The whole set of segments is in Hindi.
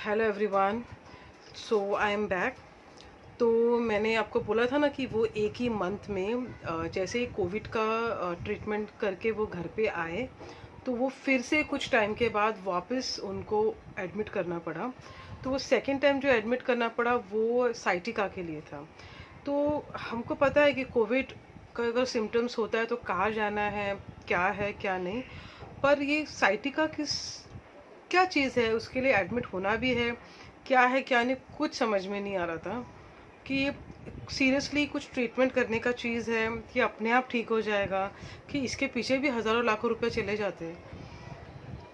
Hello everyone. So I am back. तो मैंने आपको बोला था ना कि वो एक ही मंथ में जैसे ही कोविड का ट्रीटमेंट करके वो घर पे आए, तो वो फिर से कुछ टाइम के बाद वापस उनको एडमिट करना पड़ा। तो वो सेकेंड टाइम जो एडमिट करना पड़ा वो साइटिका के लिए था। तो हमको पता है कि कोविड का अगर सिम्टम्स होता है तो कहाँ जाना है क्या नहीं। पर ये साइटिका क्या चीज़ है, उसके लिए एडमिट होना भी है क्या नहीं, कुछ समझ में नहीं आ रहा था कि ये सीरियसली कुछ ट्रीटमेंट करने का चीज़ है कि अपने आप ठीक हो जाएगा, कि इसके पीछे भी हज़ारों लाखों रुपए चले जाते हैं।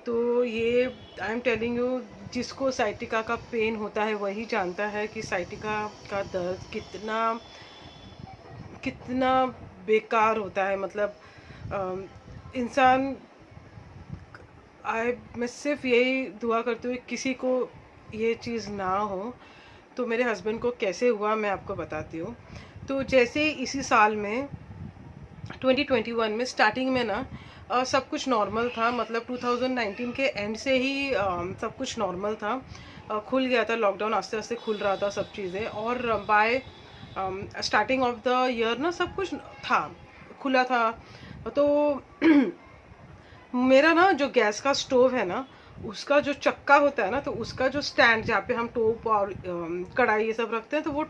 तो ये आई एम टेलिंग यू, जिसको साइटिका का पेन होता है वही जानता है कि साइटिका का दर्द कितना कितना बेकार होता है। मतलब इंसान मैं सिर्फ यही दुआ करती हूँ किसी को ये चीज़ ना हो। तो मेरे हस्बैंड को कैसे हुआ मैं आपको बताती हूँ। तो जैसे इसी साल में 2021 में स्टार्टिंग में ना सब कुछ नॉर्मल था। मतलब 2019 के एंड से ही सब कुछ नॉर्मल था। खुल गया था, लॉकडाउन आस्ते आस्ते खुल रहा था सब चीज़ें, और bye starting of the year ना सब कुछ था, खुला था। तो मेरा ना जो गैस का स्टोव है ना, उसका जो चक्का होता है ना, तो उसका जो स्टैंड जहाँ पे हम टोप और कढ़ाई ये सब रखते हैं, तो वो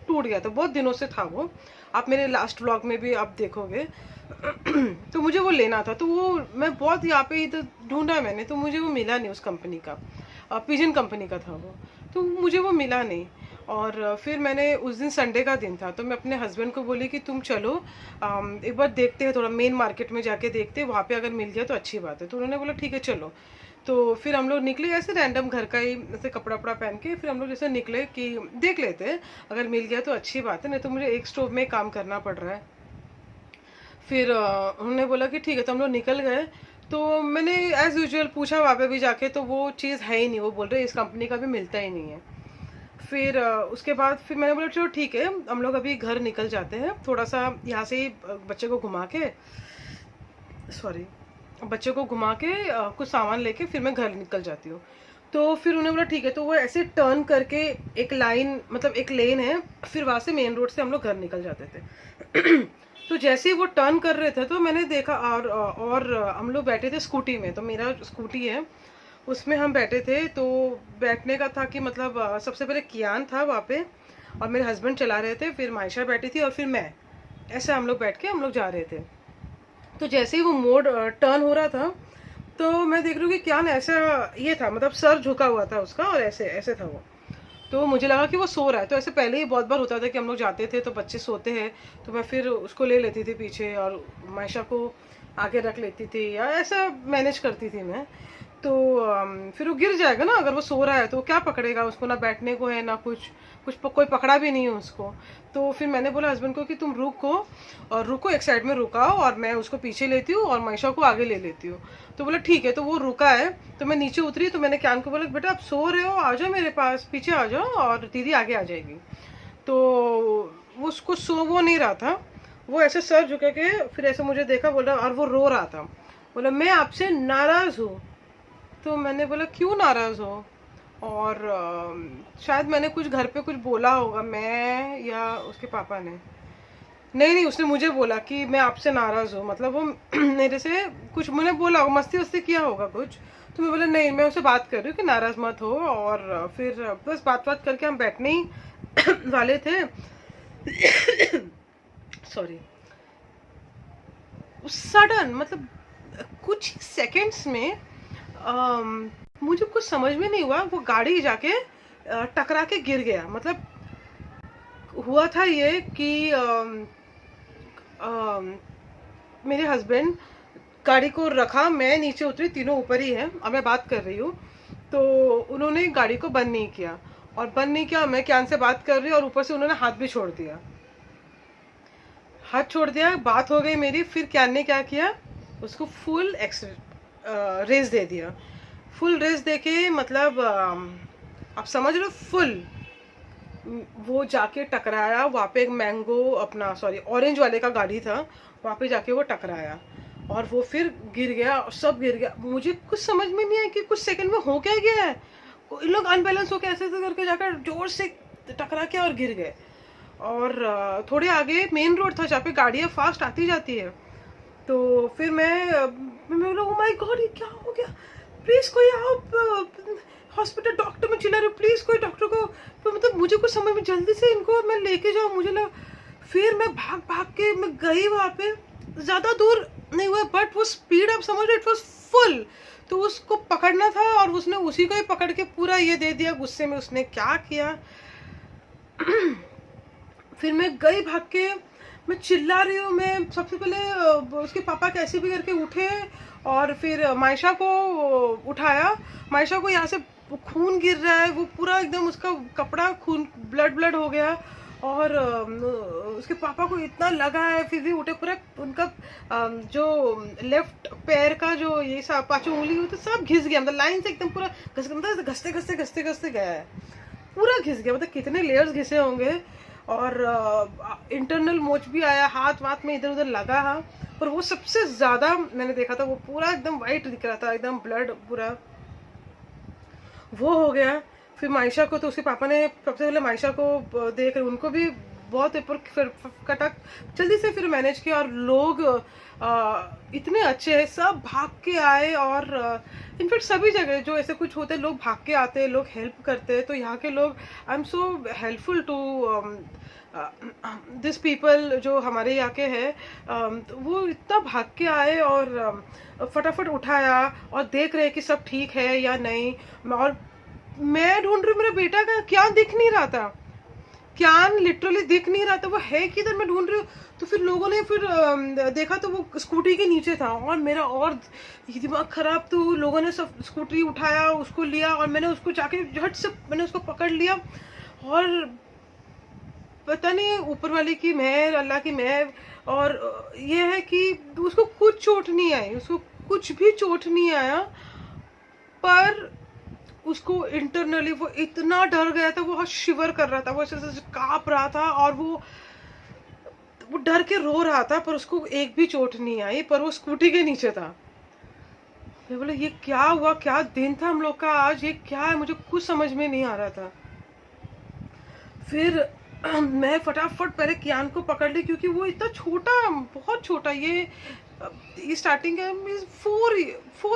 टूट गया था। बहुत दिनों से था वो, आप मेरे लास्ट व्लॉग में भी आप देखोगे। तो मुझे वो लेना था, तो वो मैं बहुत यहाँ पे इधर ढूंढा मैंने, तो मुझे वो मिला नहीं। उस कंपनी का पिजन कंपनी का था वो, तो मुझे वो मिला नहीं। और फिर मैंने उस दिन संडे का दिन था, तो मैं अपने हस्बैंड को बोली कि तुम चलो एक बार देखते हैं, थोड़ा मेन मार्केट में जाके देखते हैं, वहाँ पे अगर मिल गया तो अच्छी बात है। तो उन्होंने बोला ठीक है चलो। तो फिर हम लोग निकले ऐसे रैंडम, घर का ही ऐसे कपड़ा वपड़ा पहन के फिर हम लोग जैसे निकले कि देख लेते हैं, अगर मिल गया तो अच्छी बात है, नहीं तो मुझे एक स्टोव में काम करना पड़ रहा है। फिर उन्होंने बोला कि ठीक है, तो हम लोग निकल गए। तो मैंने एज यूजुअल पूछा वहाँ पे भी जाके, तो वो चीज़ है ही नहीं। वो बोल रहे इस कंपनी का भी मिलता ही नहीं है। फिर उसके बाद फिर मैंने बोला चलो ठीक है, हम लोग अभी घर निकल जाते हैं, थोड़ा सा यहाँ से ही बच्चे को घुमा के, सॉरी, बच्चे को घुमा के कुछ सामान लेके फिर मैं घर निकल जाती हूँ। तो फिर उन्होंने बोला ठीक है। तो वो ऐसे टर्न करके एक लाइन, मतलब एक लेन है, फिर वहाँ से मेन रोड से हम लोग घर निकल जाते थे। तो जैसे ही वो टर्न कर रहे थे तो मैंने देखा, और हम लोग बैठे थे स्कूटी में। तो मेरा स्कूटी है, उसमें हम बैठे थे। तो बैठने का था कि मतलब सबसे पहले कियान था वहाँ पे, और मेरे हस्बैंड चला रहे थे, फिर मायशा बैठी थी, और फिर मैं। ऐसे हम लोग बैठ के हम लोग जा रहे थे। तो जैसे ही वो मोड़ टर्न हो रहा था, तो मैं देख रही हूँ कि कियान ऐसा ये था, मतलब सर झुका हुआ था उसका, और ऐसे ऐसे था वो। तो मुझे लगा कि वो सो रहा है। तो ऐसे पहले ही बहुत बार होता था कि हम लोग जाते थे तो बच्चे सोते हैं, तो मैं फिर उसको ले लेती थी पीछे और मायशा को आगे रख लेती थी, या ऐसा मैनेज करती थी मैं। तो फिर वो गिर जाएगा ना, अगर वो सो रहा है तो क्या पकड़ेगा उसको, ना बैठने को है ना कुछ, कोई पकड़ा भी नहीं है उसको। तो फिर मैंने बोला हस्बैंड को कि तुम रुको, और रुको एक साइड में रुकाओ, और मैं उसको पीछे लेती हूँ और मायशा को आगे ले लेती हूँ। तो बोला ठीक है। तो वो रुका है, तो मैं नीचे उतरी, तो मैंने क्यान को बोला बेटा आप सो रहे हो, आ जाओ मेरे पास, पीछे आ जाओ और दीदी आगे आ जाएगी। तो वो उसको सो वो नहीं रहा था, वो ऐसे सर झुके के फिर ऐसे मुझे देखा, बोला, और वो रो रहा था, बोला मैं आपसे नाराज हूँ। तो मैंने बोला क्यों नाराज हो? और शायद मैंने कुछ घर पे कुछ बोला होगा, मैं या उसके पापा ने, नहीं नहीं, उसने मुझे बोला कि मैं आपसे नाराज हूँ। मतलब वो मेरे से कुछ मैंने बोला होगा, मस्ती वस्ती किया होगा कुछ। तो मैं बोला नहीं, मैं उससे बात कर रही हूँ कि नाराज मत हो। और फिर बस बात करके हम बैठने ही वाले थे। सॉरी। सडन, मतलब कुछ सेकंड्स में मुझे कुछ समझ में नहीं हुआ, वो गाड़ी जाके टकरा के गिर गया। मतलब हुआ था ये कि मेरे हस्बैंड गाड़ी को रखा, मैं नीचे उतरी, तीनों ऊपर ही है, अब मैं बात कर रही हूँ। तो उन्होंने गाड़ी को बंद नहीं किया, और बंद नहीं किया, मैं क्यान से बात कर रही हूँ, और ऊपर से उन्होंने हाथ भी छोड़ दिया। हाथ छोड़ दिया, बात हो गई मेरी। फिर क्यान ने क्या किया, उसको फुल रेस दे दिया। फुल रेस दे के, मतलब आप समझ रहे हो, फुल वो जाके टकराया वहाँ पे। एक मैंगो, अपना सॉरी ऑरेंज वाले का गाड़ी था, वहाँ पे जाके वो टकराया, और वो फिर गिर गया, और सब गिर गया। मुझे कुछ समझ में नहीं आया कि कुछ सेकंड में हो क्या गया है। इन लोग अनबैलेंस होकर ऐसे ऐसे करके जाकर जोर से टकरा के और गिर गए। और थोड़े आगे मेन रोड था जहाँ पे गाड़ियाँ फास्ट आती जाती है। तो फिर मैं बोला ओ माय गॉड, ये क्या हो गया, प्लीज कोई आप हॉस्पिटल, डॉक्टर में चिल्ला रहे, प्लीज कोई डॉक्टर को। तो मतलब मुझे कुछ समझ में, जल्दी से इनको मैं लेके जाऊँ, मुझे लगा। फिर मैं भाग भाग के मैं गई वहाँ पे, ज़्यादा दूर नहीं हुआ बट वो स्पीड आप समझ रहे, इट वॉज फुल। तो उसको पकड़ना था और उसने उसी को ही पकड़ के पूरा ये दे दिया। गुस्से में उसने क्या किया फिर मैं गई भाग के, मैं चिल्ला रही हूँ। मैं सबसे पहले उसके पापा कैसे भी करके उठे और फिर मायशा को उठाया। मायशा को यहाँ से खून गिर रहा है, वो पूरा एकदम उसका कपड़ा खून ब्लड ब्लड हो गया। और उसके पापा को इतना लगा है, फिर भी उठे। पूरा उनका जो लेफ्ट पैर का जो ये सब पांचों उंगली हुई तो सब घिस गया, मतलब लाइन से एकदम पूरा मतलब घसते घसते घसते घसते गया है, पूरा घिस गया। मतलब कितने लेयर्स घिसे होंगे। और इंटरनल मोच भी आया, हाथ वाथ में इधर उधर लगा। हाँ, पर वो सबसे ज्यादा मैंने देखा था, वो पूरा एकदम वाइट दिख रहा था, एकदम ब्लड पूरा वो हो गया। फिर मायशा को तो उसके पापा ने सबसे पहले मायशा को देख रहे, उनको भी बहुत फिर कटक जल्दी से फिर मैनेज किया। और लोग इतने अच्छे हैं, सब भाग के आए। और इनफैक्ट सभी जगह जो ऐसे कुछ होते हैं लोग भाग के आते हैं, लोग हेल्प करते हैं। तो यहाँ के लोग, I am so helpful to this people जो हमारे यहाँ के हैं। तो वो इतना भाग के आए और फटाफट उठाया और देख रहे कि सब ठीक है या नहीं। और मैं ढूंढ रही हूँ, मेरा बेटा का क्या दिख नहीं रहा था, क्यान लिटरली दिख नहीं रहा था, वो है किधर, मैं ढूंढ रही हूँ। तो फिर लोगों ने फिर देखा तो वो स्कूटी के नीचे था। और मेरा और दिमाग खराब, तो लोगों ने सब स्कूटी उठाया, उसको लिया और मैंने उसको जाके झट से मैंने उसको पकड़ लिया। और पता नहीं ऊपर वाले की मेहर, अल्लाह की मेहर। और ये है कि उसको कुछ चोट नहीं आई, उसको कुछ भी चोट नहीं आया। पर उसको इंटरनली वो इतना डर गया था, वो शिवर कर रहा था, वो ऐसे कांप रहा था। और वो डर के रो रहा था। पर उसको एक भी चोट नहीं आई, पर वो स्कूटी के नीचे था। मैं बोले ये क्या हुआ, क्या दिन था हम लोग का आज, ये क्या है, मुझे कुछ समझ में नहीं आ रहा था। फिर मैं फटाफट पहले कियान को पकड़ ली, क्योंकि वो इतना छोटा, बहुत छोटा, ये स्टार्टिंग है 4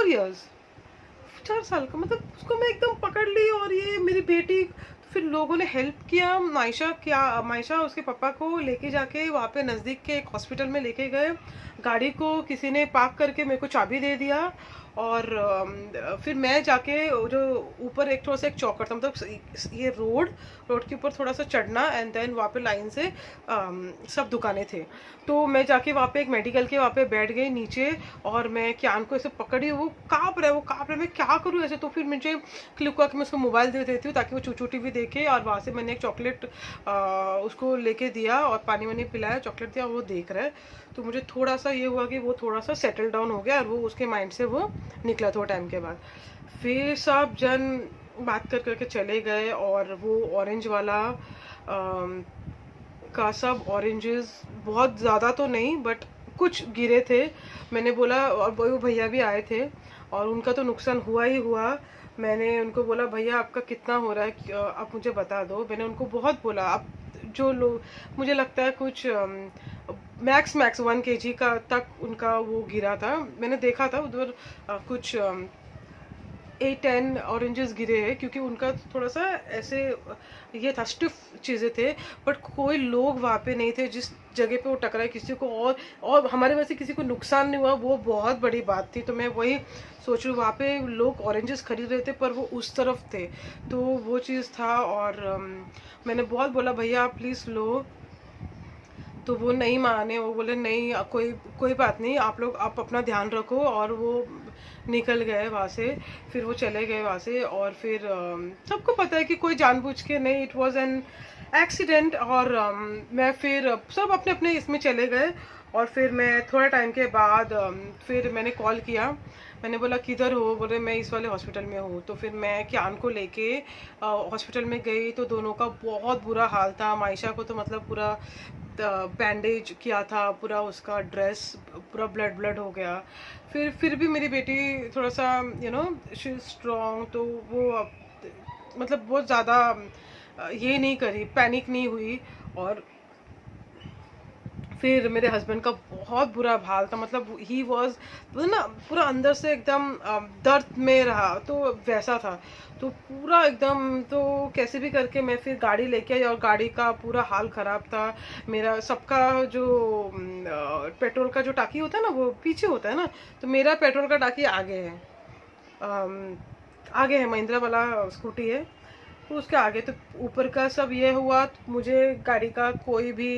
इयर्स, 4 साल का, मतलब उसको मैं एकदम पकड़ ली। और ये मेरी बेटी, तो फिर लोगों ने हेल्प किया। मायशा उसके पापा को लेके जाके वहाँ पे नज़दीक के एक हॉस्पिटल में लेके गए। गाड़ी को किसी ने पार्क करके मेरे को चाबी दे दिया। और फिर मैं जाके जो ऊपर एक थोड़ा सा एक चौकर था, मतलब ये रोड के ऊपर थोड़ा सा चढ़ना, एंड देन वहाँ पे लाइन से सब दुकानें थे। तो मैं जाके वहाँ पे एक मेडिकल के वहाँ पे बैठ गई नीचे। और मैं कियान को ऐसे पकड़ी, वो काँप रहा है, मैं क्या करूँ ऐसे। तो फिर मुझे क्लिक हुआ कि मैं उसको मोबाइल दे देती हूँ ताकि वो चूचू टीवी देखे। और वहाँ से मैंने एक चॉकलेट उसको लेके दिया और पानी वानी पिलाया, चॉकलेट दिया, वो देख रहा है। तो मुझे थोड़ा सा ये हुआ कि वो थोड़ा सा सेटल डाउन हो गया और वो उसके माइंड से वो निकला थोड़ा टाइम के बाद। फिर सब जन बात कर करके चले गए। और वो ऑरेंज वाला का सब ऑरेंजेस बहुत ज़्यादा तो नहीं बट कुछ गिरे थे। मैंने बोला, और वो भैया भी आए थे और उनका तो नुकसान हुआ ही हुआ। मैंने उनको बोला भैया आपका कितना हो रहा है, आप मुझे बता दो। मैंने उनको बहुत बोला, आप जो लोग, मुझे लगता है कुछ मैक्स 1 kg का तक उनका वो गिरा था। मैंने देखा था उधर कुछ 8-10 ऑरेंजेस गिरे हैं, क्योंकि उनका थोड़ा सा ऐसे ये था, स्टिफ चीज़ें थे। बट कोई लोग वहाँ पे नहीं थे जिस जगह पे वो टकराए किसी को, और हमारे वजह से किसी को नुकसान नहीं हुआ, वो बहुत बड़ी बात थी। तो मैं वही सोच रही हूँ, वहाँ पे लोग ऑरेंजेस खरीद रहे थे पर वो उस तरफ थे, तो वो चीज़ था। और मैंने बहुत बोला भैया आप प्लीज़ लो, तो वो नहीं माने। वो बोले नहीं कोई बात नहीं, आप अपना ध्यान रखो। और वो निकल गए वहाँ से, फिर वो चले गए वहाँ से। और फिर सबको पता है कि कोई जानबूझ के नहीं, इट वाज एन एक्सीडेंट। और मैं फिर सब अपने अपने इसमें चले गए। और फिर मैं थोड़ा टाइम के बाद फिर मैंने कॉल किया, मैंने बोला किधर हो, बोले मैं इस वाले हॉस्पिटल में हूँ। तो फिर मैं कियान को लेके हॉस्पिटल में गई, तो दोनों का बहुत बुरा हाल था। मायशा को तो मतलब पूरा बैंडेज किया था, पूरा उसका ड्रेस पूरा ब्लड ब्लड हो गया। फिर भी मेरी बेटी थोड़ा सा शी स्ट्रॉन्ग, तो वो मतलब बहुत ज़्यादा ये नहीं करी, पैनिक नहीं हुई। और फिर मेरे हस्बैंड का बहुत बुरा हाल था, मतलब ही वॉज ना पूरा अंदर से एकदम दर्द में रहा, तो वैसा था। तो पूरा एकदम, तो कैसे भी करके मैं फिर गाड़ी लेके आई, और गाड़ी का पूरा हाल ख़राब था। मेरा सबका जो पेट्रोल का जो टाकी होता है ना वो पीछे होता है ना, तो मेरा पेट्रोल का टाकी आगे है। अम, आगे है, महिंद्रा वाला स्कूटी है, तो उसके आगे। तो ऊपर का सब ये हुआ, तो मुझे गाड़ी का कोई भी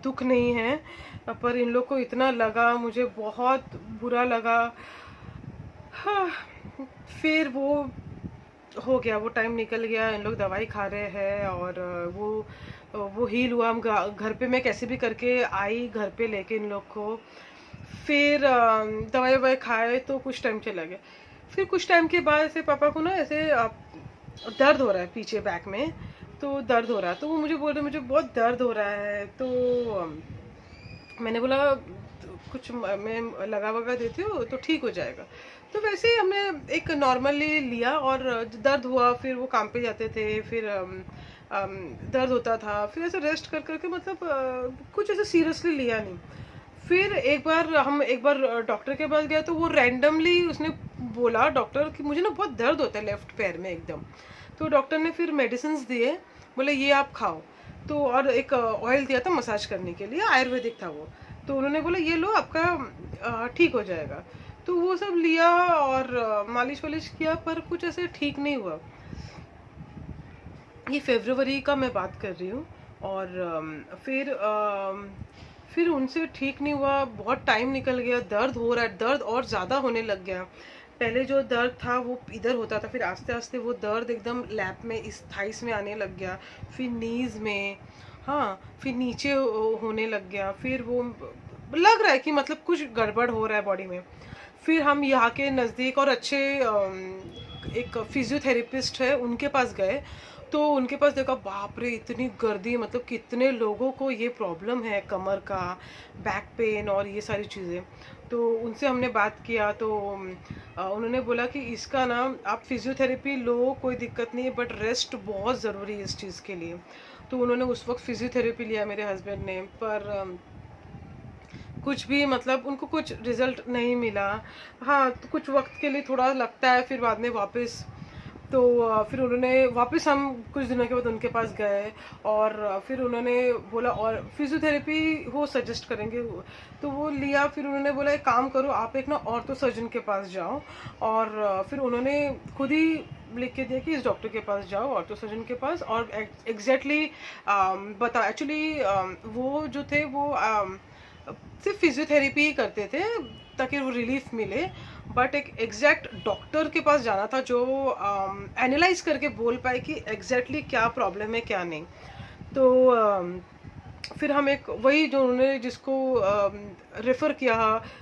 दुख नहीं है, पर इन लोग को इतना लगा, मुझे बहुत बुरा लगा। हाँ, फिर वो हो गया, वो टाइम निकल गया, इन लोग दवाई खा रहे हैं, और वो हील हुआ। हम घर पे मैं कैसे भी करके आई घर पे लेके इन लोग को। फिर दवाई ववाई खाए तो कुछ टाइम चला गया। फिर कुछ टाइम के बाद ऐसे पापा को ना ऐसे दर्द हो रहा है पीछे बैक में, तो दर्द हो रहा है, तो वो मुझे बोल रहे मुझे बहुत दर्द हो रहा है। तो मैंने बोला कुछ मैं लगा वगा देती हूँ तो ठीक हो जाएगा। तो वैसे ही हमने एक नॉर्मली लिया, और दर्द हुआ, फिर वो काम पे जाते थे, फिर दर्द होता था, फिर ऐसे रेस्ट कर करके, मतलब कुछ ऐसे सीरियसली लिया नहीं। फिर एक बार डॉक्टर के पास गया, तो वो रैंडमली उसने बोला डॉक्टर कि मुझे ना बहुत दर्द होता है लेफ्ट पैर में एकदम। तो डॉक्टर ने फिर मेडिसिन दिए, बोले ये आप खाओ। तो और एक ऑयल दिया था मसाज करने के लिए, आयुर्वेदिक था वो। तो उन्होंने बोला ये लो, आपका ठीक हो जाएगा। तो वो सब लिया, और मालिश वालिश किया, पर कुछ ऐसे ठीक नहीं हुआ। ये फरवरी का मैं बात कर रही हूँ। और फिर उनसे ठीक नहीं हुआ, बहुत टाइम निकल गया, दर्द हो रहा है, दर्द और ज़्यादा होने लग गया। पहले जो दर्द था वो इधर होता था, फिर आस्ते आस्ते वो दर्द एकदम लैप में, इस थाइस में आने लग गया, फिर नीज में, हाँ, फिर नीचे होने लग गया। फिर वो लग रहा है कि मतलब कुछ गड़बड़ हो रहा है बॉडी में। फिर हम यहाँ के नज़दीक और अच्छे एक फिजियोथेरेपिस्ट है, उनके पास गए। तो उनके पास देखा, बाप रे इतनी गर्दी, मतलब कितने लोगों को ये प्रॉब्लम है, कमर का, बैक पेन और ये सारी चीज़ें। तो उनसे हमने बात किया, तो उन्होंने बोला कि इसका ना आप फिजियोथेरेपी लो, कोई दिक्कत नहीं है, बट रेस्ट बहुत ज़रूरी है इस चीज़ के लिए। तो उन्होंने उस वक्त फिजियोथेरेपी लिया मेरे हस्बैंड ने, पर कुछ भी, मतलब उनको कुछ रिजल्ट नहीं मिला। हाँ, तो कुछ वक्त के लिए थोड़ा लगता है, फिर बाद में वापस। तो फिर उन्होंने वापस, हम कुछ दिनों के बाद उनके पास गए, और फिर उन्होंने बोला और फिजियोथेरेपी वो सजेस्ट करेंगे, तो वो लिया। फिर उन्होंने बोला एक काम करो, आप एक ना ऑर्थो सर्जन के पास जाओ। और फिर उन्होंने खुद ही लिख के दिया कि इस डॉक्टर के पास जाओ, ऑर्थो सर्जन के पास, और एग्जैक्टली बता। एक्चुअली वो जो थे वो सिर्फ फिजियोथेरेपी ही करते थे ताकि वो रिलीफ मिले, बट एक एग्जैक्ट डॉक्टर के पास जाना था जो एनालाइज करके बोल पाए कि एग्जैक्टली क्या प्रॉब्लम है क्या नहीं। तो फिर हम एक वही जो उन्होंने जिसको रेफ़र किया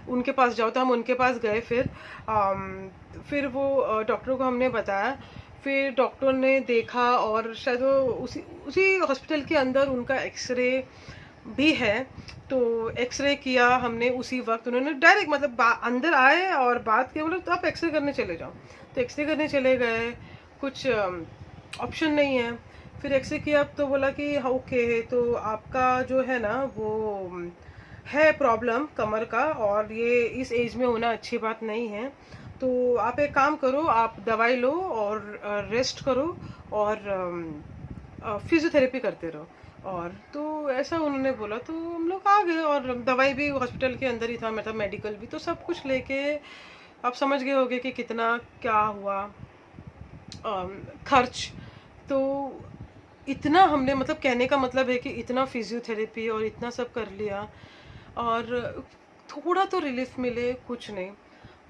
उनके पास जाओ, तो हम उनके पास गए। फिर वो डॉक्टर को हमने बताया। फिर डॉक्टर ने देखा, और शायद वो उसी उसी हॉस्पिटल के अंदर उनका एक्सरे भी है। तो एक्सरे किया हमने उसी वक्त, उन्होंने डायरेक्ट मतलब अंदर आए और बात किया, बोले तो आप एक्सरे करने चले जाओ। तो एक्सरे करने चले गए, कुछ ऑप्शन नहीं है। फिर एक्सरे किया, तो बोला कि हाँ ओके, तो आपका जो है ना वो है प्रॉब्लम कमर का, और ये इस एज में होना अच्छी बात नहीं है। तो आप एक काम करो, आप दवाई लो और रेस्ट करो, और फिजियोथेरेपी करते रहो। और तो ऐसा उन्होंने बोला, तो हम लोग आ गए, और दवाई भी हॉस्पिटल के अंदर ही था, मतलब मेडिकल भी, तो सब कुछ लेके आप समझ गए होगे कि कितना क्या हुआ खर्च। तो इतना हमने, मतलब कहने का मतलब है कि इतना फिजियोथेरेपी और इतना सब कर लिया, और थोड़ा तो रिलीफ मिले, कुछ नहीं।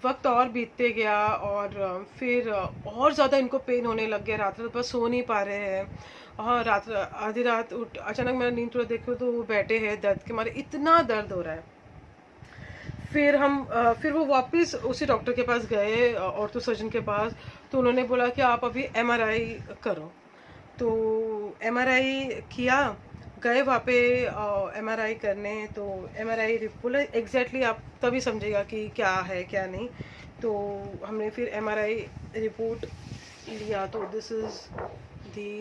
वक्त और बीतते गया, और फिर और ज़्यादा इनको पेन होने लग गया, रात रात भर सो नहीं पा रहे हैं। हाँ, रात आधी रात उठ, अचानक मेरा नींद टूटा, देखो तो वो बैठे हैं, दर्द के मारे इतना दर्द हो रहा है। फिर वो वापस उसी डॉक्टर के पास गए, ऑर्थो सर्जन के पास। तो उन्होंने बोला कि आप अभी एमआरआई करो। तो एमआरआई किया, गए वहाँ पे एमआरआई करने। तो एमआरआई बोला एग्जैक्टली आप तभी समझेगा कि क्या है क्या नहीं। तो हमने फिर एमआरआई रिपोर्ट लिया तो दिस इज़ दी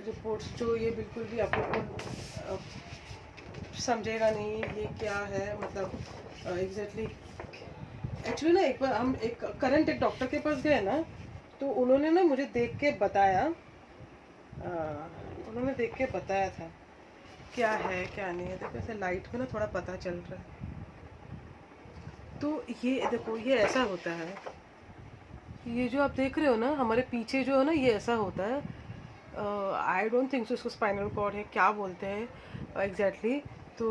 रिपोर्ट्स, जो ये बिल्कुल भी आप लोग को समझेगा नहीं ये क्या है, मतलब एग्जैक्टली। एक्चुअली ना एक बार हम एक करंट एक डॉक्टर के पास गए ना, तो उन्होंने ना मुझे देख के बताया, उन्होंने देख के बताया था क्या है क्या नहीं है। देखो ऐसे लाइट में ना थोड़ा पता चल रहा है। तो ये देखो ये ऐसा होता है, ये जो आप देख रहे हो ना हमारे पीछे जो है ना, ये ऐसा होता है। आई डोंट थिंक सो इसको स्पाइनल कॉर्ड है, क्या बोलते हैं एग्जैक्टली। तो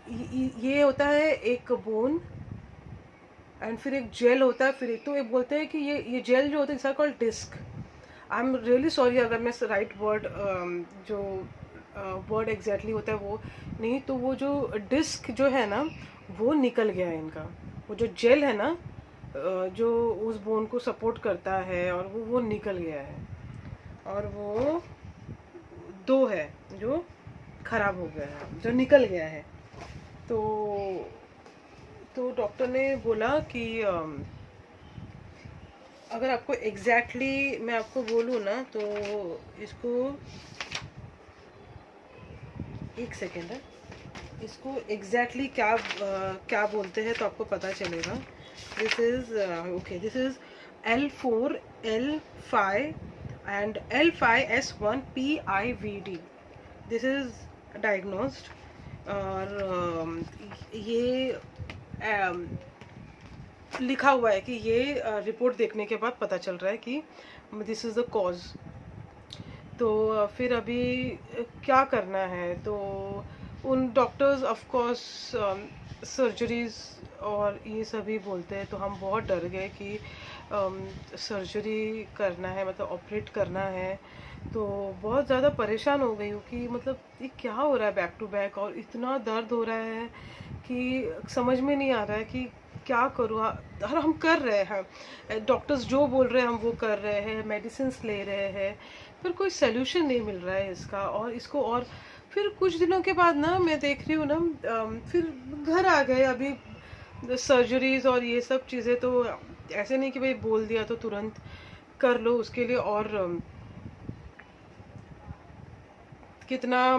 ये होता है एक बोन, एंड फिर एक जेल होता है, फिर एक तो ये बोलते हैं कि ये जेल जो होता है it's called disc. I am really sorry अगर मैं राइट वर्ड जो वर्ड एग्जैक्टली होता है वो नहीं, तो वो जो डिस्क जो है ना वो निकल गया है इनका। वो जो जेल है ना जो उस बोन को सपोर्ट करता है, और वो निकल गया है, और वो दो है जो खराब हो गया है, जो निकल गया है। तो डॉक्टर ने बोला कि अगर आपको एग्जैक्टली मैं आपको बोलूँ ना, तो इसको एक सेकेंड है, इसको एग्जैक्टली क्या बोलते हैं तो आपको पता चलेगा। This is okay, this is L4 L5 and L5S1 PIVD, this is diagnosed. और ये लिखा हुआ है कि ये रिपोर्ट देखने के बाद पता चल रहा है कि दिस इज़ द कॉज। तो फिर अभी क्या करना है, तो उन डॉक्टर्स ऑफ कोर्स सर्जरीज और ये सभी बोलते हैं, तो हम बहुत डर गए कि सर्जरी करना है, मतलब ऑपरेट करना है। तो बहुत ज़्यादा परेशान हो गई हूँ कि मतलब ये क्या हो रहा है बैक टू बैक, और इतना दर्द हो रहा है कि समझ में नहीं आ रहा है कि क्या करूँ। और हम कर रहे हैं, डॉक्टर्स जो बोल रहे हैं हम वो कर रहे हैं, मेडिसिन ले रहे हैं, फिर कोई सोल्यूशन नहीं मिल रहा है इसका। और इसको और फिर कुछ दिनों के बाद ना मैं देख रही हूँ ना, फिर घर आ गए अभी सर्जरीज और ये सब चीज़ें। तो ऐसे नहीं कि भाई बोल दिया तो तुरंत कर लो, उसके लिए और कितना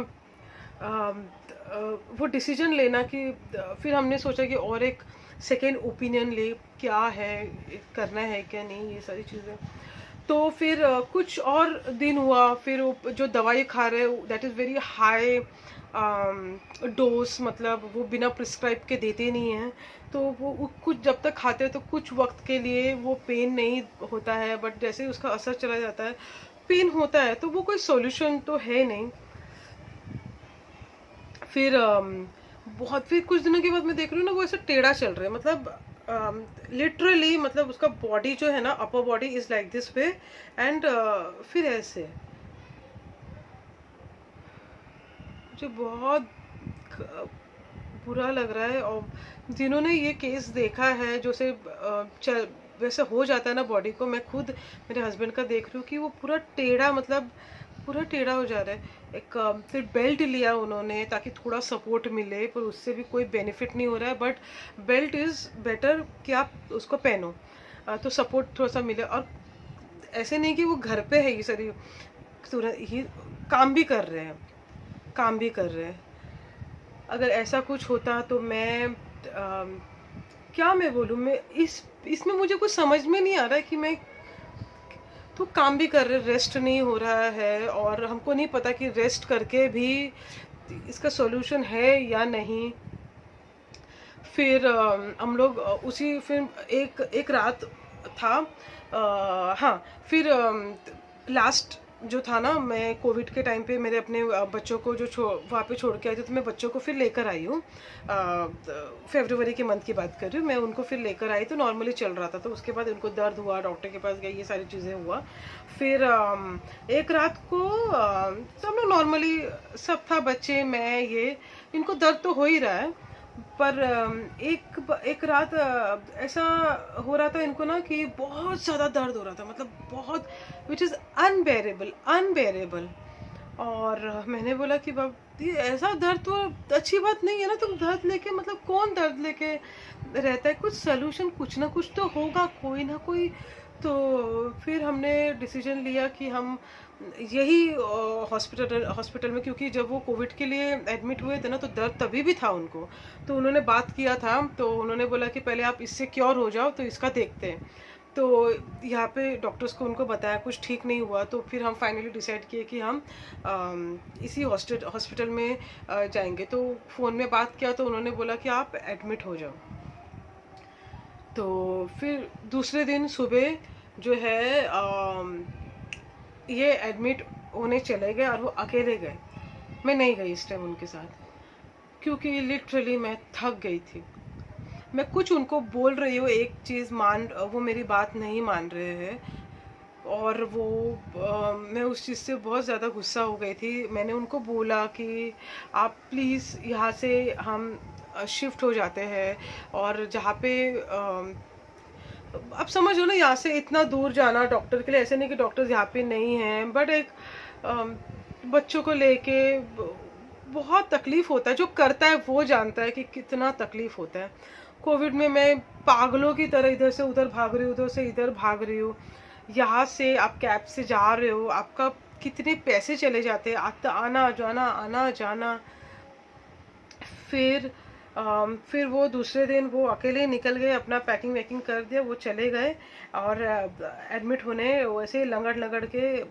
वो डिसीजन लेना कि फिर हमने सोचा कि और एक सेकेंड ओपिनियन ले, क्या है करना है क्या नहीं, ये सारी चीज़ें। तो फिर कुछ और दिन हुआ, फिर वो जो दवाई खा रहे that is very high dose, मतलब वो बिना प्रिस्क्राइब के देते नहीं हैं। तो वो कुछ जब तक खाते हैं तो कुछ वक्त के लिए वो पेन नहीं होता है, बट जैसे ही उसका असर चला जाता है पेन होता है। तो वो कोई सॉल्यूशन तो है नहीं। फिर बहुत फिर कुछ दिनों के बाद मैं देख रही हूँ ना वो ऐसा टेढ़ा चल रहा है, मतलब लिटरली, मतलब उसका बॉडी जो है ना upper body is like this way, and फिर ऐसे मुझे बहुत बुरा लग रहा है। और जिन्होंने ये केस देखा है, जो से वैसे हो जाता है ना बॉडी को, मैं खुद मेरे हस्बैंड का देख रही हूँ कि वो पूरा टेढ़ा, मतलब पूरा टेढ़ा हो जा रहा है। एक फिर बेल्ट लिया उन्होंने ताकि थोड़ा सपोर्ट मिले, पर उससे भी कोई बेनिफिट नहीं हो रहा है। बट बेल्ट इज़ बेटर कि आप उसको पहनो तो सपोर्ट थोड़ा सा मिले। और ऐसे नहीं कि वो घर पे है, ये सारी तुरंत ही काम भी कर रहे हैं, काम भी कर रहे हैं। अगर ऐसा कुछ होता तो मैं क्या मैं बोलूँ, मैं इसमें मुझे कुछ समझ में नहीं आ रहा है कि मैं तो काम भी कर रहे, रेस्ट नहीं हो रहा है, और हमको नहीं पता कि रेस्ट करके भी इसका सॉल्यूशन है या नहीं। फिर हम लोग उसी फिर एक रात था, हाँ, फिर लास्ट जो था ना, मैं कोविड के टाइम पे मेरे अपने बच्चों को जो वहाँ पे छोड़ के आई थी, तो मैं बच्चों को फिर लेकर आई हूँ। फरवरी के मंथ की बात कर रही हूँ मैं, उनको फिर लेकर आई तो नॉर्मली चल रहा था। तो उसके बाद उनको दर्द हुआ, डॉक्टर के पास गई, ये सारी चीज़ें हुआ। फिर एक रात को सब लोग नॉर्मली सब था, बच्चे, मैं, ये, इनको दर्द तो हो ही रहा है। पर एक रात ऐसा हो रहा था इनको ना कि बहुत ज़्यादा दर्द हो रहा था, मतलब बहुत, विच इज़ अनबेरेबल। और मैंने बोला कि बाब ये ऐसा दर्द तो अच्छी बात नहीं है ना, तुम दर्द लेके, मतलब कौन दर्द लेके रहता है, कुछ सोल्यूशन कुछ ना कुछ तो होगा, कोई ना कोई। तो फिर हमने डिसीजन लिया कि हम यही हॉस्पिटल हॉस्पिटल में, क्योंकि जब वो कोविड के लिए एडमिट हुए थे ना, तो दर्द तभी भी था उनको। तो उन्होंने बात किया था, तो उन्होंने बोला कि पहले आप इससे क्योर हो जाओ तो इसका देखते हैं। तो यहाँ पे डॉक्टर्स को उनको बताया, कुछ ठीक नहीं हुआ, तो फिर हम फाइनली डिसाइड किए कि हम इसी हॉस्पिटल में जाएंगे। तो फ़ोन में बात किया तो उन्होंने बोला कि आप एडमिट हो जाओ। तो फिर दूसरे दिन सुबह जो है ये एडमिट होने चले गए, और वो अकेले गए। मैं नहीं गई इस टाइम उनके साथ, क्योंकि लिटरली मैं थक गई थी। मैं कुछ उनको बोल रही हूँ, एक चीज़ वो मेरी बात नहीं मान रहे हैं, और वो मैं उस चीज़ से बहुत ज़्यादा गुस्सा हो गई थी। मैंने उनको बोला कि आप प्लीज़ यहाँ से हम शिफ्ट हो जाते हैं, और जहाँ पे अब समझ लो ना, यहाँ से इतना दूर जाना डॉक्टर के लिए, ऐसे नहीं कि डॉक्टर्स यहाँ पे नहीं हैं, बट एक अम, बच्चों को लेके बहुत तकलीफ होता है। जो करता है वो जानता है कि कितना तकलीफ होता है। कोविड में मैं पागलों की तरह इधर से उधर भाग रही हूँ, उधर से इधर भाग रही हूँ। यहाँ से आप कैब से जा रहे हो, आपका कितने पैसे चले जाते हैं, आना जाना, आना जाना। फिर फिर वो दूसरे दिन वो अकेले निकल गए, अपना पैकिंग वैकिंग कर दिया, वो चले गए, और एडमिट होने वैसे लंगड़ लगड़ के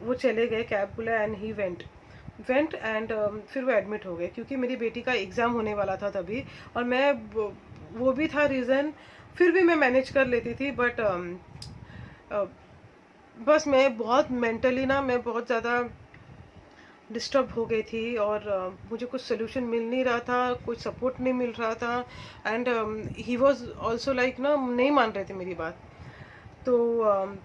वो चले गए, कैब बुला, एंड ही वेंट एंड फिर वो एडमिट हो गए, क्योंकि मेरी बेटी का एग्ज़ाम होने वाला था तभी, और मैं वो भी था रीज़न। फिर भी मैं मैनेज कर लेती थी, बट बस मैं बहुत मेंटली ना, मैं बहुत ज़्यादा डिस्टर्ब हो गई थी, और मुझे कुछ सोल्यूशन मिल नहीं रहा था, कुछ सपोर्ट नहीं मिल रहा था, and he was also like ना, नहीं मान रहे थे मेरी बात। तो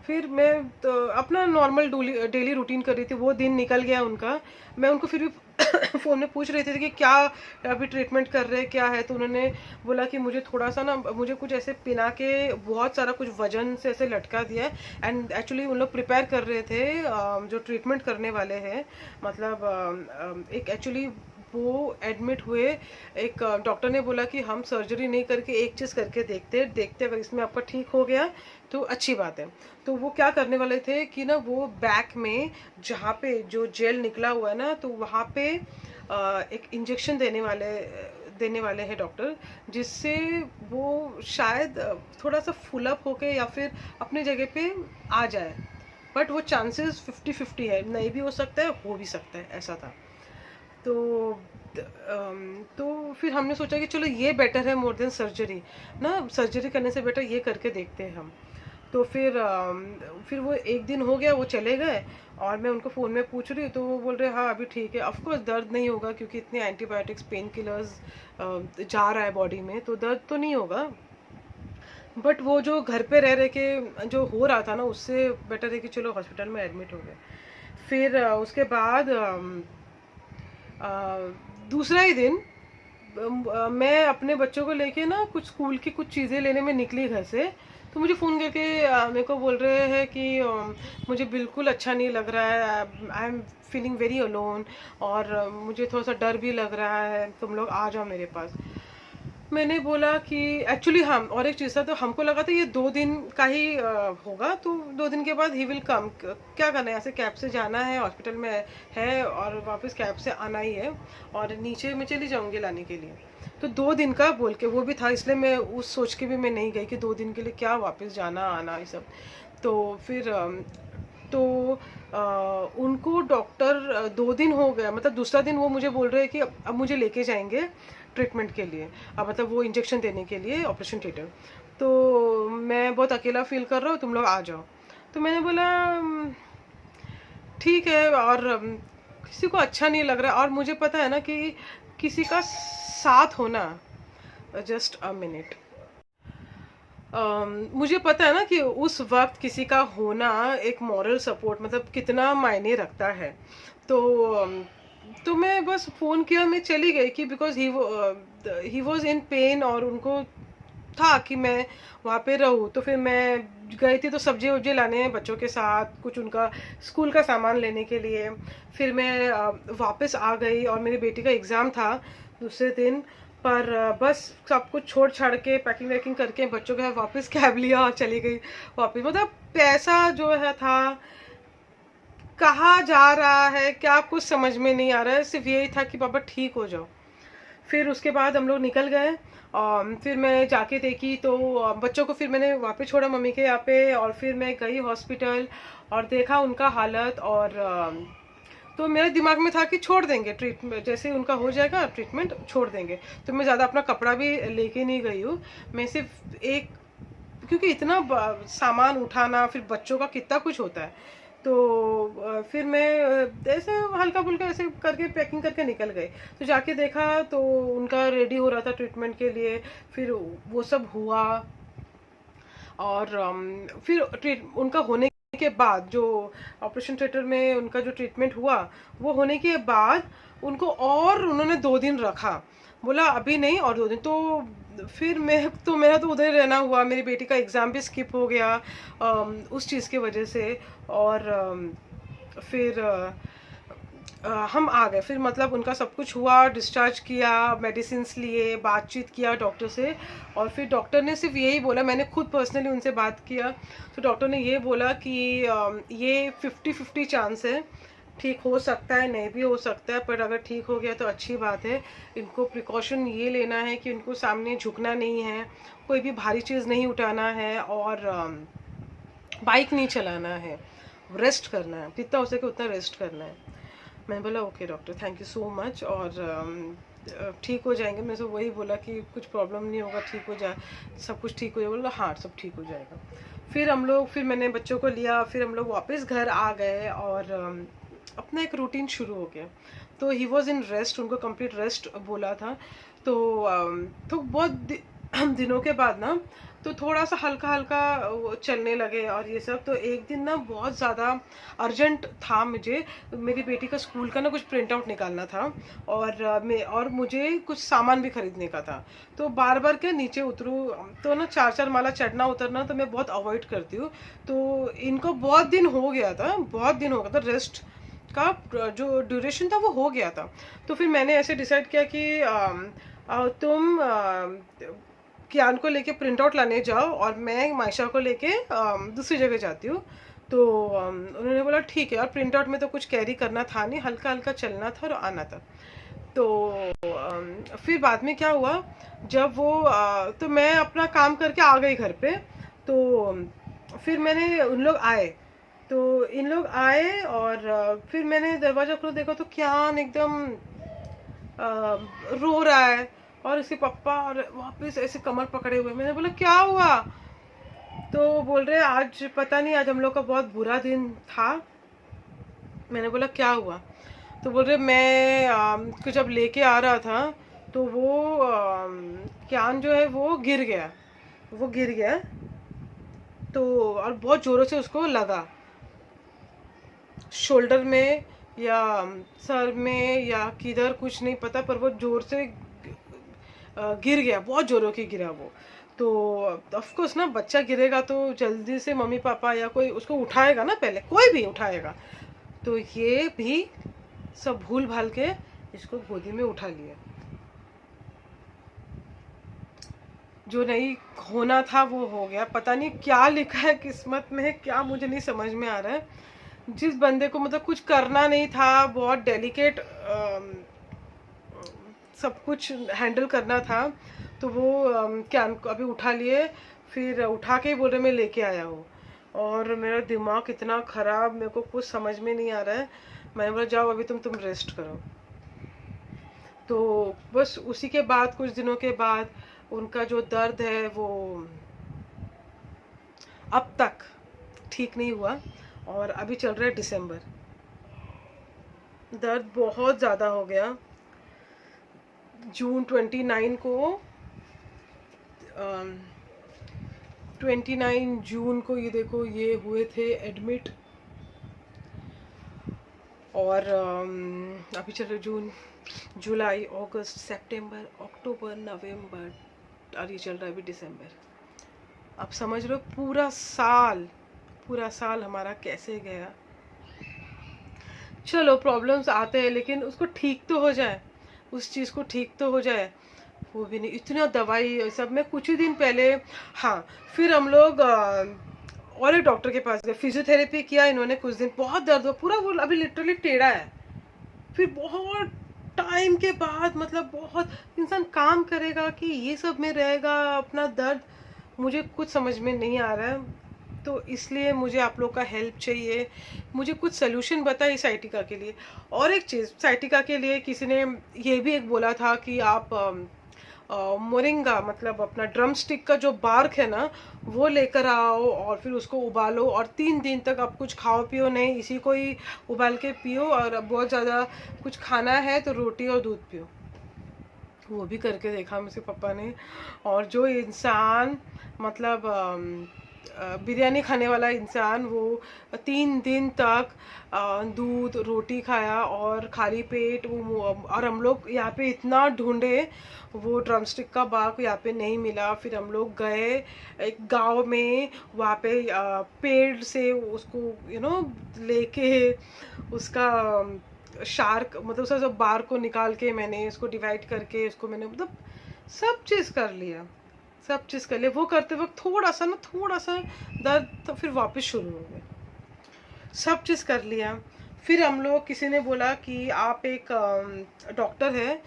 फिर मैं तो अपना नॉर्मल डेली रूटीन कर रही थी। वो दिन निकल गया उनका। मैं उनको फिर भी फ़ोन में पूछ रही थी कि क्या अभी ट्रीटमेंट कर रहे हैं, क्या है। तो उन्होंने बोला कि मुझे थोड़ा सा ना, मुझे कुछ ऐसे पिना के बहुत सारा कुछ वजन से ऐसे लटका दिया है। एंड एक्चुअली उन लोग प्रिपेयर कर रहे थे जो ट्रीटमेंट करने वाले हैं, मतलब एक एक्चुअली वो एडमिट हुए, एक डॉक्टर ने बोला कि हम सर्जरी नहीं करके एक चीज़ करके देखते अगर इसमें आपका ठीक हो गया तो अच्छी बात है। तो वो क्या करने वाले थे कि ना, वो बैक में जहाँ पे जो जेल निकला हुआ है ना, तो वहाँ पे एक इंजेक्शन देने वाले हैं डॉक्टर, जिससे वो शायद थोड़ा सा फुल अप होके या फिर अपनी जगह पे आ जाए। बट वो चांसेस 50-50 है, नहीं भी हो सकता है, हो भी सकता है, ऐसा था। तो तो फिर हमने सोचा कि चलो ये बेटर है मोर देन सर्जरी ना, सर्जरी करने से बेटर ये करके देखते हैं हम। तो फिर वो एक दिन हो गया, वो चले गए, और मैं उनको फ़ोन में पूछ रही हूँ, तो वो बोल रहे हाँ अभी ठीक है। ऑफ कोर्स दर्द नहीं होगा, क्योंकि इतने एंटीबायोटिक्स, पेन किलर्स जा रहा है बॉडी में, तो दर्द तो नहीं होगा। बट वो जो घर पे रह रहे के जो हो रहा था ना, उससे बेटर है कि चलो हॉस्पिटल में एडमिट हो गए। फिर उसके बाद दूसरा ही दिन मैं अपने बच्चों को लेके ना कुछ स्कूल की कुछ चीज़ें लेने में निकली घर से। तो मुझे फ़ोन करके मेरे को बोल रहे हैं कि मुझे बिल्कुल अच्छा नहीं लग रहा है, I am feeling very alone, और मुझे थोड़ा सा डर भी लग रहा है, तुम लोग आ जाओ मेरे पास। मैंने बोला कि एक्चुअली हम और एक चीज़ था, तो हमको लगा था ये 2 दिन का ही होगा, तो 2 दिन के बाद ही विल कम। क्या करना है, यहाँ से कैब से जाना है, हॉस्पिटल में है, और वापस कैब से आना ही है, और नीचे मैं चली जाऊँगी लाने के लिए। तो 2 दिन का बोल के वो भी था, इसलिए मैं उस सोच के भी मैं नहीं गई कि 2 दिन के लिए क्या वापस जाना आना ये सब। तो फिर तो उनको डॉक्टर 2 दिन हो गया, मतलब दूसरा दिन वो मुझे बोल रहे हैं कि अब मुझे लेके जाएंगे ट्रीटमेंट के लिए, अब मतलब वो इंजेक्शन देने के लिए ऑपरेशन थिएटर। तो मैं बहुत अकेला फील कर रहा हूँ, तुम लोग आ जाओ। तो मैंने बोला ठीक है, और किसी को अच्छा नहीं लग रहा, और मुझे पता है ना कि किसी का साथ होना, जस्ट अ मिनट, मुझे पता है ना कि उस वक्त किसी का होना एक मॉरल सपोर्ट मतलब कितना मायने रखता है। तो तो मैं बस फ़ोन किया, मैं चली गई कि because he was in pen, और उनको था कि मैं वहाँ पे रहूँ। तो फिर मैं गई थी तो सब्जी वब्जी लाने बच्चों के साथ, कुछ उनका स्कूल का सामान लेने के लिए। फिर मैं वापस आ गई और मेरी बेटी का एग्ज़ाम था दूसरे दिन। पर बस सब कुछ छोड़ छाड़ के पैकिंग वैकिंग करके बच्चों के साथ वापस कैब लिया और चली गई वापस। मतलब पैसा जो है था कहाँ जा रहा है क्या कुछ समझ में नहीं आ रहा है, सिर्फ यही था कि पापा ठीक हो जाओ। फिर उसके बाद हम लोग निकल गए। फिर मैं जाके देखी तो बच्चों को फिर मैंने वहाँ पे छोड़ा मम्मी के यहाँ पे, और फिर मैं गई हॉस्पिटल और देखा उनका हालत। और तो मेरे दिमाग में था कि छोड़ देंगे ट्रीटमेंट, जैसे उनका हो जाएगा ट्रीटमेंट छोड़ देंगे। तो मैं ज़्यादा अपना कपड़ा भी लेके नहीं गई हूँ। मैं सिर्फ एक, क्योंकि इतना सामान उठाना फिर बच्चों का कितना कुछ होता है। तो फिर मैं ऐसे हल्का फुल्का ऐसे करके पैकिंग करके निकल गई। तो जाके देखा तो उनका रेडी हो रहा था ट्रीटमेंट के लिए। फिर वो सब हुआ। और फिर उनका होने के बाद जो ऑपरेशन थिएटर में उनका जो ट्रीटमेंट हुआ, वो होने के बाद उनको और उन्होंने 2 दिन रखा। बोला अभी नहीं और 2 दिन। तो फिर मेरा तो उधर रहना हुआ। मेरी बेटी का एग्ज़ाम भी स्किप हो गया उस चीज़ की वजह से। और फिर हम आ गए। फिर मतलब उनका सब कुछ हुआ, डिस्चार्ज किया, मेडिसिन्स लिए, बातचीत किया डॉक्टर से। और फिर डॉक्टर ने सिर्फ यही बोला, मैंने खुद पर्सनली उनसे बात किया। तो डॉक्टर ने ये बोला कि ये 50-50 चांस है, ठीक हो सकता है नहीं भी हो सकता है, पर अगर ठीक हो गया तो अच्छी बात है। इनको प्रिकॉशन ये लेना है कि उनको सामने झुकना नहीं है, कोई भी भारी चीज़ नहीं उठाना है, और बाइक नहीं चलाना है, रेस्ट करना है, जितना हो सके उतना रेस्ट करना है। मैंने बोला okay doctor, thank you so much, और ठीक हो जाएंगे। मैं तो वही बोला कि कुछ प्रॉब्लम नहीं होगा, ठीक हो जाए, सब कुछ ठीक हो जाएगा। बोला हाँ सब ठीक हो जाएगा। फिर मैंने बच्चों को लिया, फिर हम लोग वापस घर आ गए और अपना एक रूटीन शुरू हो गया। तो ही वॉज इन रेस्ट, उनको कंप्लीट रेस्ट बोला था। तो बहुत दिनों के बाद ना तो थोड़ा सा हल्का हल्का वो चलने लगे और ये सब। तो एक दिन ना बहुत ज़्यादा अर्जेंट था मुझे, मेरी बेटी का स्कूल का ना कुछ प्रिंट आउट निकालना था, और मुझे कुछ सामान भी खरीदने का था। तो बार बार के नीचे उतरूँ तो ना 4-4 माला चढ़ना उतरना तो मैं बहुत अवॉइड करती हूँ। तो इनको बहुत दिन हो गया था रेस्ट का जो ड्यूरेशन था वो हो गया था। तो फिर मैंने ऐसे डिसाइड किया कि तुम कियान को लेके प्रिंट आउट लाने जाओ और मैं मायशा को लेके दूसरी जगह जाती हूँ। तो उन्होंने बोला ठीक है। और प्रिंट आउट में तो कुछ कैरी करना था नहीं, हल्का हल्का चलना था और आना था। तो फिर बाद में क्या हुआ, जब वो तो मैं अपना काम करके आ गई घर पे। तो फिर मैंने उन लोग आए, तो इन लोग आए और फिर मैंने दरवाजा खोला, देखा तो कियान एकदम रो रहा है और उसके पापा और वापस ऐसे कमर पकड़े हुए। मैंने बोला क्या हुआ? तो बोल रहे आज पता नहीं, आज हम लोग का बहुत बुरा दिन था। मैंने बोला क्या हुआ? तो बोल रहे मैं को जब लेके आ रहा था तो वो कियान जो है वो गिर गया। तो और बहुत जोरों से उसको लगा, शोल्डर में या सर में या किधर कुछ नहीं पता, पर वो जोर से गिर गया, बहुत जोरों की गिरा वो। तो ऑफ कोर्स ना बच्चा गिरेगा तो जल्दी से मम्मी पापा या कोई उसको उठाएगा ना, पहले कोई भी उठाएगा। तो ये भी सब भूल भाल के इसको गोदी में उठा लिया। जो नहीं होना था वो हो गया। पता नहीं क्या लिखा है किस्मत में, क्या मुझे नहीं समझ में आ रहा है। जिस बंदे को मतलब कुछ करना नहीं था, बहुत डेलिकेट सब कुछ हैंडल करना था, तो वो क्या अभी उठा लिए। फिर उठा के ही बोल रहे मैं लेके आया हूँ। और मेरा दिमाग इतना ख़राब, मेरे को कुछ समझ में नहीं आ रहा है। मैंने बोला जाओ अभी तुम रेस्ट करो। तो बस उसी के बाद कुछ दिनों के बाद उनका जो दर्द है वो अब तक ठीक नहीं हुआ। और अभी चल रहा है दिसंबर, दर्द बहुत ज़्यादा हो गया। जून 29 को 29 जून को ये देखो ये हुए थे एडमिट। और अभी चलो जून, जुलाई, अगस्त, सितंबर, अक्टूबर, नवंबर, और ये चल रहा है अभी दिसंबर। अब समझ लो पूरा साल हमारा कैसे गया। चलो प्रॉब्लम्स आते हैं लेकिन उसको ठीक तो हो जाए, उस चीज़ को ठीक तो हो जाए, वो भी नहीं। इतना दवाई सब में कुछ ही दिन पहले, हाँ, फिर हम लोग और एक डॉक्टर के पास गए, फिजियोथेरेपी किया इन्होंने कुछ दिन, बहुत दर्द हुआ पूरा, वो अभी लिटरली टेढ़ा है। फिर बहुत टाइम के बाद, मतलब बहुत इंसान काम करेगा कि ये सब में रहेगा अपना दर्द, मुझे कुछ समझ में नहीं आ रहा है। तो इसलिए मुझे आप लोग का हेल्प चाहिए, मुझे कुछ सोल्यूशन बताए इस साइटिका के लिए। और एक चीज़, साइटिका के लिए किसी ने ये भी एक बोला था कि आप मोरिंगा, मतलब अपना ड्रम स्टिक का जो बार्क है ना, वो लेकर आओ और फिर उसको उबालो, और 3 दिन तक आप कुछ खाओ पियो नहीं, इसी को ही उबाल के पियो, और अब बहुत ज़्यादा कुछ खाना है तो रोटी और दूध पियो। वो भी करके देखा मुझसे पापा ने। और जो इंसान, मतलब बिरयानी खाने वाला इंसान, वो 3 दिन तक दूध रोटी खाया और खाली पेट वो। और हम लोग यहाँ पे इतना ढूंढे, वो ड्रमस्टिक का बाग यहाँ पे नहीं मिला। फिर हम लोग गए एक गांव में, वहाँ पे पेड़ से उसको लेके उसका शार्क, मतलब उसका जो बार को निकाल के मैंने उसको डिवाइड करके उसको मैंने, मतलब सब चीज़ कर लिया, सब चीज़ कर लिया। वो करते वक्त थोड़ा सा दर्द, तो फिर वापस शुरू हो गया, सब चीज़ कर लिया। फिर हम लोग, किसी ने बोला कि आप एक डॉक्टर है,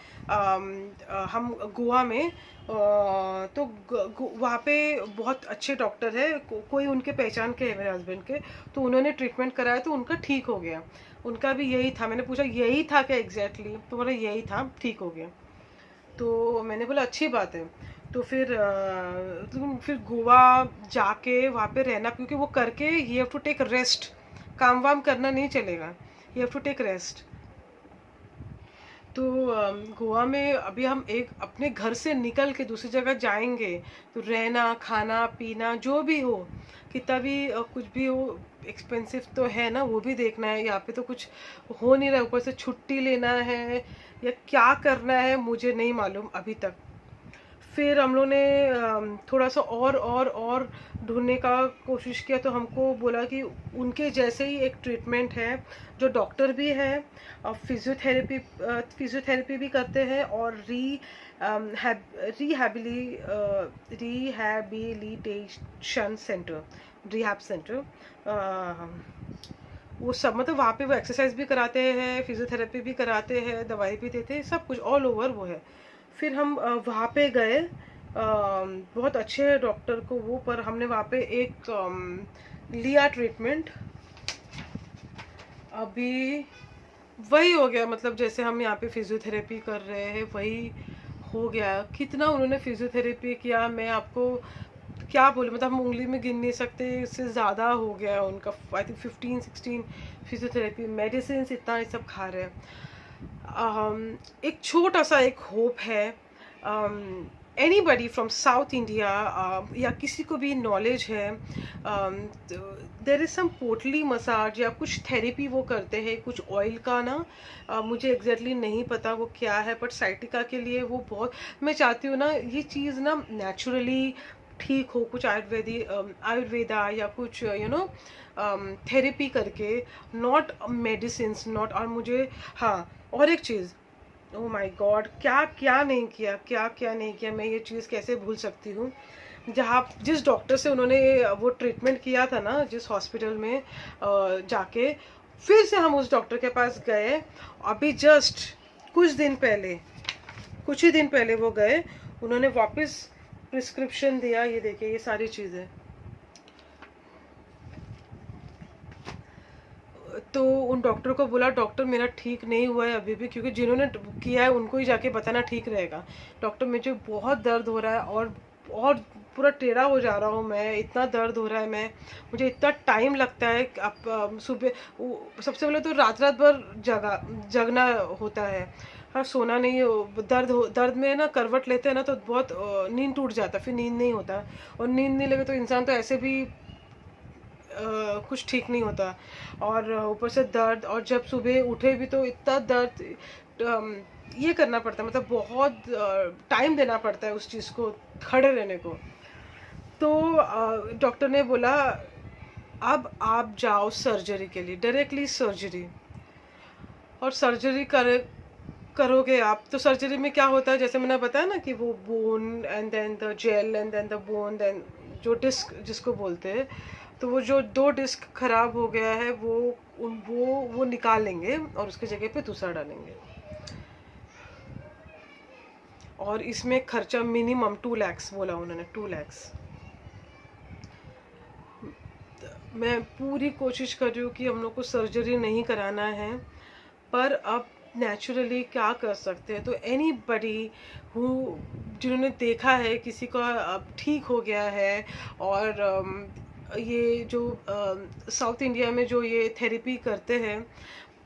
हम गोवा में, तो वहाँ पे बहुत अच्छे डॉक्टर है, कोई उनके पहचान के है मेरे हस्बैंड के, तो उन्होंने ट्रीटमेंट कराया तो उनका ठीक हो गया। उनका भी यही था, मैंने पूछा यही था क्या एग्जैक्टली, तो बोला यही था, ठीक हो गया। तो मैंने बोला अच्छी बात है। तो फिर गोवा जाके वहाँ पे रहना, क्योंकि वो करके you have to take rest, काम वाम करना नहीं चलेगा, you have to take rest. तो गोवा में अभी हम एक अपने घर से निकल के दूसरी जगह जाएंगे, तो रहना खाना पीना जो भी हो, कितना भी कुछ भी हो, एक्सपेंसिव तो है ना, वो भी देखना है। यहाँ पे तो कुछ हो नहीं रहा, ऊपर से छुट्टी लेना है या क्या करना है मुझे नहीं मालूम अभी तक। फिर हम लोग ने थोड़ा सा और ढूंढने का कोशिश किया, तो हमको बोला कि उनके जैसे ही एक ट्रीटमेंट है, जो डॉक्टर भी है और फिजियोथेरेपी भी करते हैं, और रिहैबिलिटेशन सेंटर, रिहैब सेंटर, वो सब, मतलब वहाँ पे वो एक्सरसाइज भी कराते हैं, फिजियोथेरेपी भी कराते हैं, दवाई भी देते हैं, सब कुछ ऑल ओवर वो है। फिर हम वहाँ पे गए, बहुत अच्छे डॉक्टर को वो, पर हमने वहाँ पे एक लिया ट्रीटमेंट। अभी वही हो गया, मतलब जैसे हम यहाँ पे फिजियोथेरेपी कर रहे हैं वही हो गया। कितना उन्होंने फिजियोथेरेपी किया मैं आपको क्या बोलूं, मतलब हम उंगली में गिन नहीं सकते, इससे ज़्यादा हो गया उनका। आई थिंक 15-16 फिजियोथेरेपी, मेडिसिन इतना ये सब खा रहे हैं। एक छोटा सा एक होप है, एनीबडी फ्रॉम साउथ इंडिया, या किसी को भी नॉलेज है, देर इज़ सम पोटली मसाज या कुछ थेरेपी वो करते हैं, कुछ ऑयल का ना, मुझे एग्जैक्टली नहीं पता वो क्या है, बट साइटिका के लिए वो बहुत, मैं चाहती हूँ ना ये चीज़ ना नेचुरली ठीक हो, कुछ आयुर्वेदा या कुछ थेरेपी करके, नॉट मेडिसिन, नॉट। और मुझे, हाँ, और एक चीज़, ओह माय गॉड, क्या क्या नहीं किया, क्या क्या नहीं किया, मैं ये चीज़ कैसे भूल सकती हूँ। जिस डॉक्टर से उन्होंने वो ट्रीटमेंट किया था ना, जिस हॉस्पिटल में जाके, फिर से हम उस डॉक्टर के पास गए, अभी जस्ट कुछ ही दिन पहले वो गए, उन्होंने वापस प्रिस्क्रिप्शन दिया, ये देखिए ये सारी चीज़ें। तो उन डॉक्टर को बोला, डॉक्टर मेरा ठीक नहीं हुआ है अभी भी, क्योंकि जिन्होंने किया है उनको ही जाके बताना ठीक रहेगा। डॉक्टर मुझे बहुत दर्द हो रहा है, और पूरा टेढ़ा हो जा रहा हूँ मैं, इतना दर्द हो रहा है, मुझे इतना टाइम लगता है। आप सुबह सबसे पहले तो रात भर जगना होता है, हाँ, सोना नहीं दर्द में ना करवट लेते हैं ना, तो बहुत नींद टूट जाता, फिर नींद नहीं होता, और नींद नहीं लगे तो इंसान तो ऐसे भी कुछ ठीक नहीं होता, और ऊपर से दर्द, और जब सुबह उठे भी तो इतना दर्द, ये करना पड़ता है, मतलब बहुत टाइम देना पड़ता है उस चीज़ को खड़े रहने को। तो डॉक्टर ने बोला अब आप जाओ सर्जरी के लिए, डायरेक्टली सर्जरी। और सर्जरी करोगे आप, तो सर्जरी में क्या होता है, जैसे मैंने बताया ना कि वो bone and then the gel and then the bone, then जो डिस्क जिसको बोलते हैं, तो वो जो 2 डिस्क खराब हो गया है वो निकालेंगे और उसकी जगह पे दूसरा डालेंगे। और इसमें खर्चा मिनिमम 2 lakhs बोला उन्होंने, 2 lakhs। मैं पूरी कोशिश कर रही हूँ कि हम लोग को सर्जरी नहीं कराना है, पर अब नेचुरली क्या कर सकते हैं। तो एनी बडी हु जिन्होंने देखा है किसी का अब ठीक हो गया है, और ये जो साउथ इंडिया में जो ये थेरेपी करते हैं,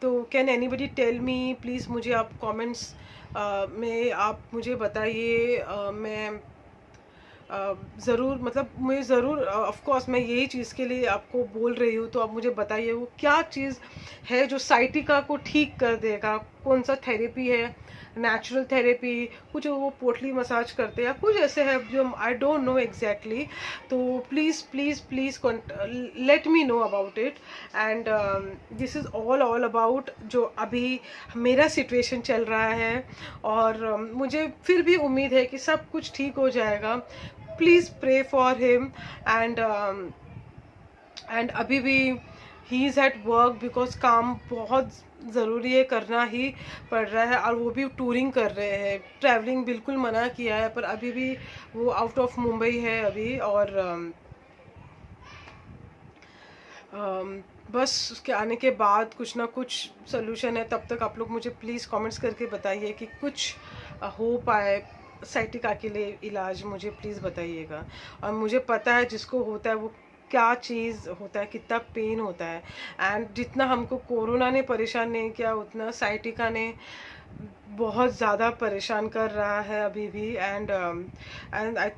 तो can anybody tell me please, मुझे आप कमेंट्स में आप मुझे बताइए। मैं ज़रूर, मतलब मैं ज़रूर, ऑफ कोर्स मैं यही चीज़ के लिए आपको बोल रही हूँ, तो आप मुझे बताइए वो क्या चीज़ है जो साइटिका को ठीक कर देगा, कौन सा थेरेपी है, नेचुरल थेरेपी, कुछ वो पोटली मसाज करते हैं या कुछ ऐसे है जो आई डोंट नो एग्जैक्टली। तो please please please let me know about it. And this is all about जो अभी मेरा सिचुएशन चल रहा है। और मुझे फिर भी उम्मीद है कि सब कुछ ठीक हो जाएगा। Please pray for him. And अभी भी he is at work, because काम बहुत ज़रूरी है, करना ही पड़ रहा है। और वो भी टूरिंग कर रहे हैं, ट्रैवलिंग बिल्कुल मना किया है, पर अभी भी वो आउट ऑफ मुंबई है अभी। और बस उसके आने के बाद कुछ ना कुछ सोल्यूशन है। तब तक आप लोग मुझे प्लीज़ कमेंट्स करके बताइए कि कुछ हो पाए साइटिका के लिए इलाज, मुझे प्लीज़ बताइएगा। और मुझे पता है जिसको होता है वो क्या चीज़ होता है, कितना पेन होता है। एंड जितना हमको कोरोना ने परेशान नहीं किया, उतना साइटिका ने बहुत ज़्यादा परेशान कर रहा है अभी भी। And I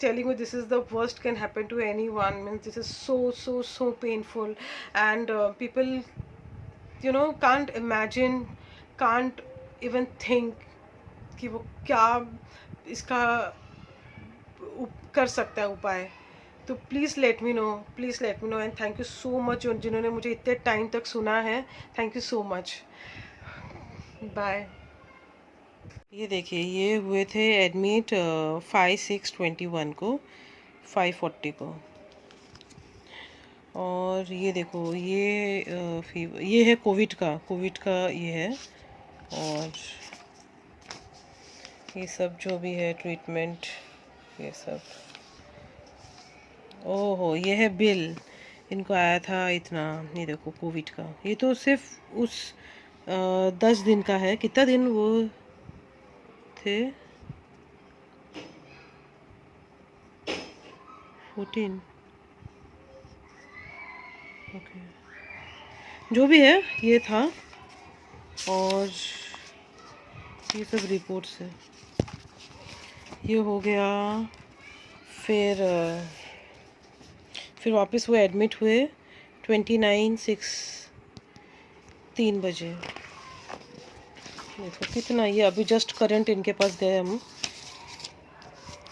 telling you, this is the worst can happen to anyone, means this is so painful। And people can't imagine, can't even think कि वो क्या इसका कर सकता है उपाय। तो please let me know, please let me know. And thank you so much जिन्होंने मुझे इतने टाइम तक सुना है। Thank you so much, bye. ये देखिए, ये हुए थे एडमिट 5/6/21 को, 5:40 को। और ये देखो, ये फीवर, ये है कोविड का ये है। और ये सब जो भी है ट्रीटमेंट, ये सब। ओहो, ये है बिल, इनको आया था इतना। ये देखो कोविड का, ये तो सिर्फ उस 10 दिन का है। कितना दिन वो थे, 14, ओके, जो भी है ये था। और ये सब रिपोर्ट्स है, ये हो गया। फिर वापस वो एडमिट हुए 29/6, 3 बजे। देखो कितना, ये अभी जस्ट करंट इनके पास गए हम।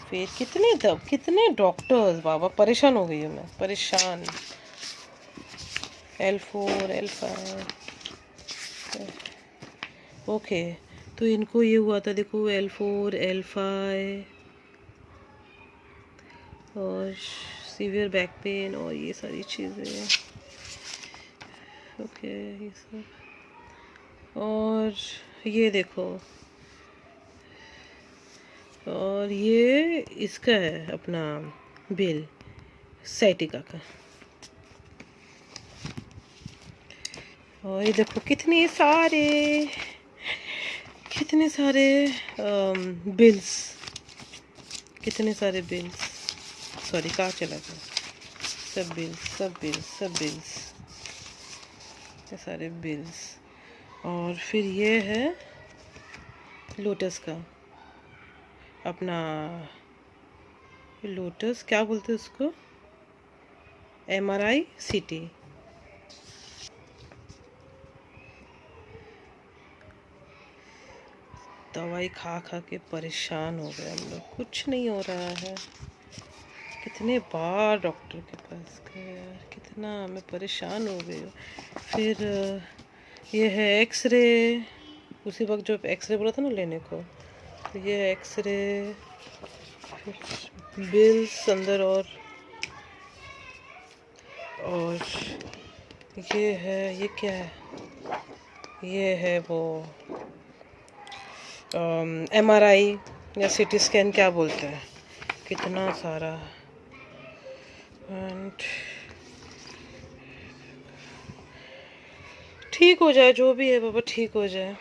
फिर कितने डॉक्टर्स, बाबा परेशान हो गई हूँ मैं, परेशान। L4 L5, okay. तो इनको ये हुआ था, देखो L4 L5 और सीवियर बैक पेन और ये सारी चीज़ें, ओके, ये सब। और ये देखो, और ये इसका है अपना बिल साइटिका का। और ये देखो कितने सारे बिल्स, कितने सारे बिल्स, सॉरी कहाँ चला गया, सब बिल्स, ये सारे बिल्स। और फिर ये है लोटस का, अपना लोटस क्या बोलते हैं उसको, MRI CT। दवाई खा खा के परेशान हो गए हम लोग, कुछ नहीं हो रहा है। कितने बार डॉक्टर के पास गए यार, कितना मैं परेशान हो गई हूँ। फिर ये है एक्सरे, उसी वक्त जो एक्सरे बोला था ना लेने को, तो ये एक्सरे, बिल्स अंदर, और ये है, ये क्या है, ये है वो MRI या CT स्कैन क्या बोलते हैं, कितना सारा। एंड ठीक हो जाए, जो भी है बाबा ठीक हो जाए।